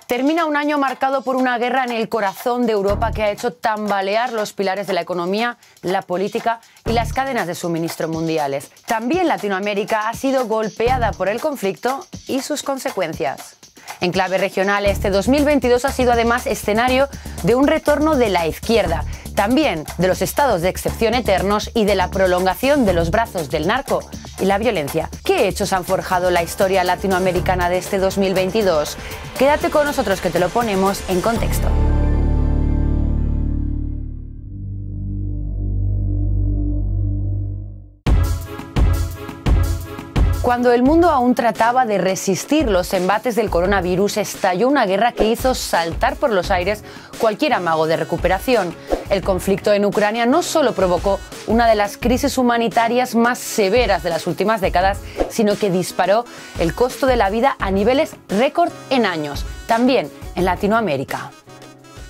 Termina un año marcado por una guerra en el corazón de Europa que ha hecho tambalear los pilares de la economía, la política y las cadenas de suministro mundiales. También Latinoamérica ha sido golpeada por el conflicto y sus consecuencias. En clave regional, este 2022 ha sido además escenario de un retorno de la izquierda, también de los estados de excepción eternos y de la prolongación de los brazos del narco y la violencia. ¿Qué hechos han forjado la historia latinoamericana de este 2022? Quédate con nosotros que te lo ponemos en contexto. Cuando el mundo aún trataba de resistir los embates del coronavirus, estalló una guerra que hizo saltar por los aires cualquier amago de recuperación. El conflicto en Ucrania no solo provocó una de las crisis humanitarias más severas de las últimas décadas, sino que disparó el costo de la vida a niveles récord en años, también en Latinoamérica.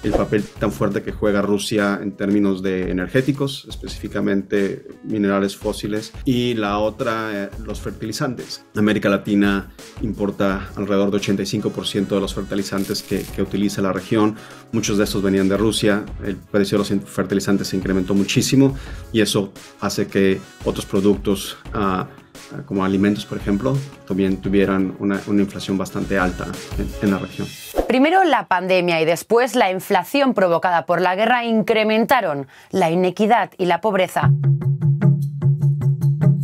El papel tan fuerte que juega Rusia en términos de energéticos, específicamente minerales fósiles, y la otra, los fertilizantes. América Latina importa alrededor de 85% de los fertilizantes que utiliza la región. Muchos de estos venían de Rusia. El precio de los fertilizantes se incrementó muchísimo y eso hace que otros productos como alimentos, por ejemplo, también tuvieran una inflación bastante alta en la región. Primero la pandemia y después la inflación provocada por la guerra incrementaron la inequidad y la pobreza.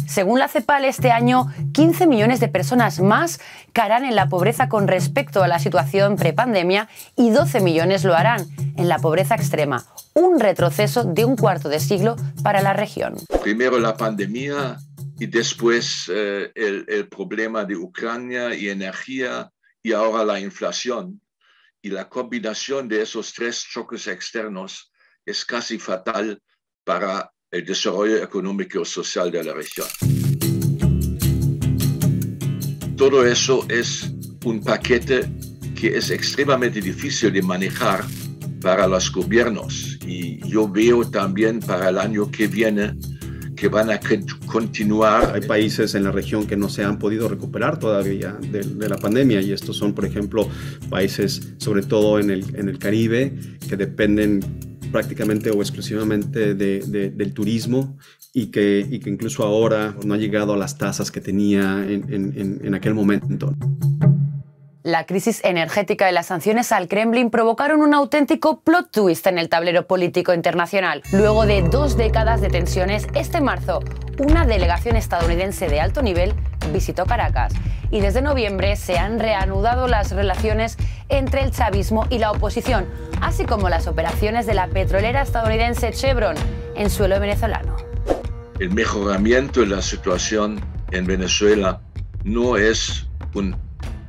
Según la CEPAL, este año 15 millones de personas más caerán en la pobreza con respecto a la situación prepandemia y 12 millones lo harán en la pobreza extrema, un retroceso de un cuarto de siglo para la región. Primero la pandemia y después el problema de Ucrania y energía y ahora la inflación. Y la combinación de esos tres choques externos es casi fatal para el desarrollo económico y social de la región. Todo eso es un paquete que es extremadamente difícil de manejar para los gobiernos. Y yo veo también para el año que viene que van a continuar. Hay países en la región que no se han podido recuperar todavía de la pandemia y estos son, por ejemplo, países sobre todo en el Caribe que dependen prácticamente o exclusivamente del turismo y que incluso ahora no ha llegado a las tasas que tenía en aquel momento. La crisis energética y las sanciones al Kremlin provocaron un auténtico plot twist en el tablero político internacional. Luego de 2 décadas de tensiones, este marzo, una delegación estadounidense de alto nivel visitó Caracas y desde noviembre se han reanudado las relaciones entre el chavismo y la oposición, así como las operaciones de la petrolera estadounidense Chevron en suelo venezolano. El mejoramiento de la situación en Venezuela no es un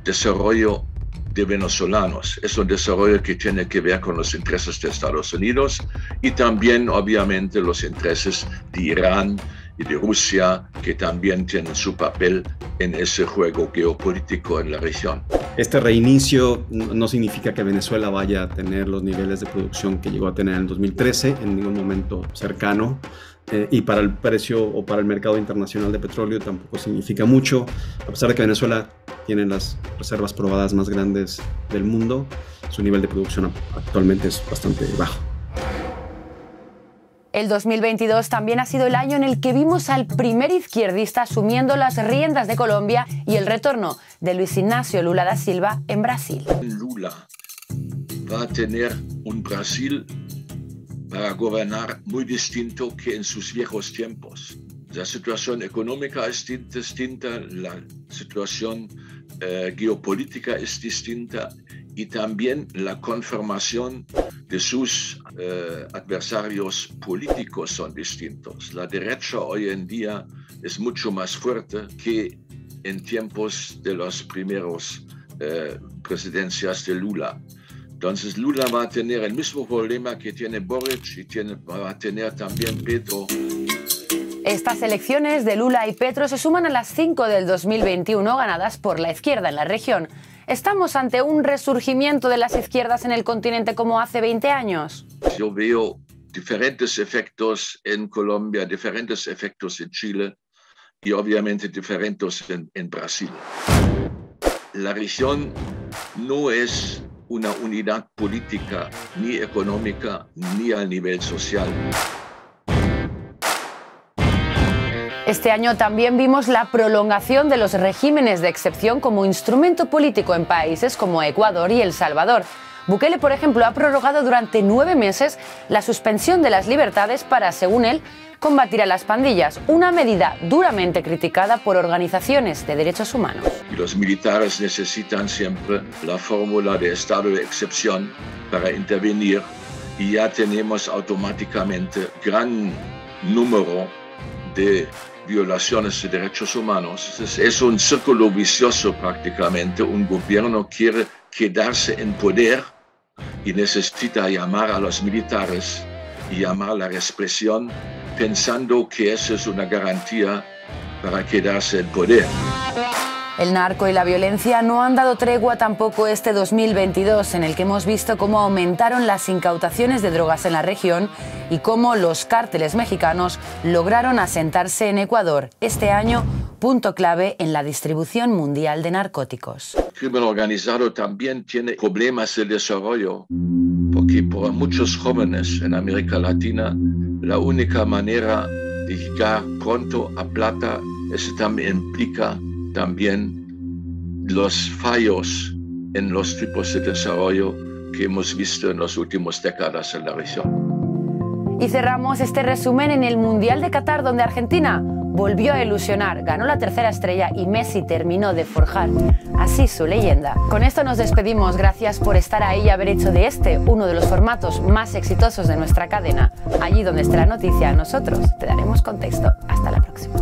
desarrollo de venezolanos, es un desarrollo que tiene que ver con los intereses de Estados Unidos y también obviamente los intereses de Irán y de Rusia, que también tienen su papel en ese juego geopolítico en la región. Este reinicio no significa que Venezuela vaya a tener los niveles de producción que llegó a tener en el 2013 en ningún momento cercano. Y para el precio o para el mercado internacional de petróleo tampoco significa mucho, a pesar de que Venezuela tiene las reservas probadas más grandes del mundo, su nivel de producción actualmente es bastante bajo. El 2022 también ha sido el año en el que vimos al primer izquierdista asumiendo las riendas de Colombia y el retorno de Luis Ignacio Lula da Silva en Brasil. Lula va a tener un Brasil para gobernar muy distinto que en sus viejos tiempos. La situación económica es distinta, la situación geopolítica es distinta y también la conformación de sus adversarios políticos son distintos. La derecha hoy en día es mucho más fuerte que en tiempos de las primeras presidencias de Lula. Entonces Lula va a tener el mismo problema que tiene Boric y va a tener también Petro. Estas elecciones de Lula y Petro se suman a las 5 del 2021 ganadas por la izquierda en la región. ¿Estamos ante un resurgimiento de las izquierdas en el continente como hace 20 años? Yo veo diferentes efectos en Colombia, diferentes efectos en Chile y obviamente diferentes en Brasil. La región no es una unidad política, ni económica, ni al nivel social. Este año también vimos la prolongación de los regímenes de excepción como instrumento político en países como Ecuador y El Salvador. Bukele, por ejemplo, ha prorrogado durante 9 meses la suspensión de las libertades para, según él, combatir a las pandillas, una medida duramente criticada por organizaciones de derechos humanos. Y los militares necesitan siempre la fórmula de estado de excepción para intervenir y ya tenemos automáticamente gran número de violaciones de derechos humanos. Es un círculo vicioso prácticamente. Un gobierno quiere quedarse en poder y necesita llamar a los militares y llamar a la represión pensando que eso es una garantía para quedarse en poder. El narco y la violencia no han dado tregua tampoco este 2022, en el que hemos visto cómo aumentaron las incautaciones de drogas en la región y cómo los cárteles mexicanos lograron asentarse en Ecuador. Este año, punto clave en la distribución mundial de narcóticos. El crimen organizado también tiene problemas de desarrollo, porque para muchos jóvenes en América Latina, la única manera de llegar pronto a plata, eso también implica también los fallos en los tipos de desarrollo que hemos visto en las últimas décadas en la región. Y cerramos este resumen en el Mundial de Qatar, donde Argentina volvió a ilusionar, ganó la tercera estrella y Messi terminó de forjar así su leyenda. Con esto nos despedimos, gracias por estar ahí y haber hecho de este uno de los formatos más exitosos de nuestra cadena. Allí donde esté la noticia, nosotros te daremos contexto. Hasta la próxima.